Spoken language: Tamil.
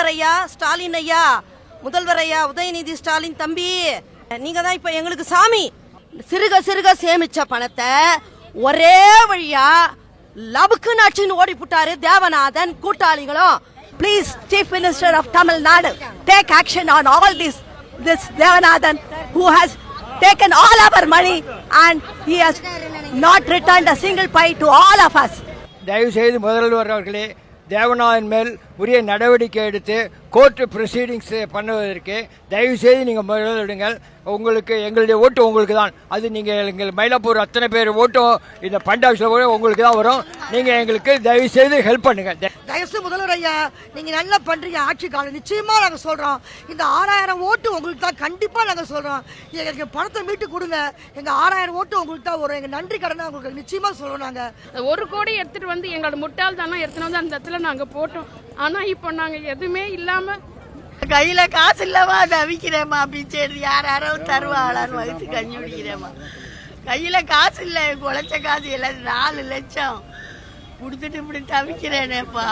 முதல்வர் ஐயா ஸ்டாலின் ஐயா, முதல்வர் ஐயா உதயநிதி ஸ்டாலின் தம்பி, நீங்க தான் இப்ப எங்களுக்கு சாமி. சிறுக சிறுக சேமிச்ச பணத்தை ஒரே வழியா லபுக்கு நாச்சின்னு ஓடி புட்டாரு Devanathan கூட்டாளிகளும். Please, Chief Minister of Tamil Nadu, take action on all this Devanathan who has taken all our money and he has not returned a single pie to all of us. தயவு செய்து முதல்வர் அவர்களே, தேவநாதன் மேல் உரிய நடவடிக்கை எடுத்து கோர்ட் ப்ரொசீடிங்ஸ் பண்ணுவதற்கு தயவு செய்து நீங்கள் முதலிடுங்கள். உங்களுக்கு எங்களுடைய ஓட்டு உங்களுக்கு தான். அது நீங்கள் எங்கள் மயிலாப்பூர் அத்தனை பேர் ஓட்டும் இந்த பண்ட் ஆஃபீஸில் கூட உங்களுக்கு தான் வரும். நீங்கள் எங்களுக்கு தயவு செய்து ஹெல்ப் பண்ணுங்கள். தயவுசெய்து முதல்வர் ஐயா, நீங்கள் நல்லா பண்ணுறீங்க ஆட்சி காலம். நிச்சயமாக நாங்கள் சொல்கிறோம், இந்த 6000 ஓட்டு உங்களுக்கு தான். கண்டிப்பாக நாங்கள் சொல்கிறோம், எங்களுக்கு பணத்தை மீட்டு கொடுங்க. எங்கள் 6000 ஓட்டு உங்களுக்கு தான் வரும். எங்கள் நன்றி கடனை உங்களுக்கு நிச்சயமாக சொல்கிறோம். நாங்கள் 1 கோடி எடுத்துகிட்டு வந்து எங்களோட முட்டாள் தானே எடுத்துகிட்டு வந்து அந்த இடத்துல நாங்கள் போட்டோம். ஆனால் இப்போ நாங்கள் எதுவுமே இல்லாமல் கையில காசு இல்லவா தவிக்கிறேம்மா, பிச்சை யாரோ தருவாளான்னு வகுத்து கஞ்சி குடிக்கிறேம்மா. கையில காசு இல்லை, குழைச்ச காசு எல்லாம் 4 லட்சம் கொடுத்துட்டு இப்படி தவிக்கிறேனேப்பா.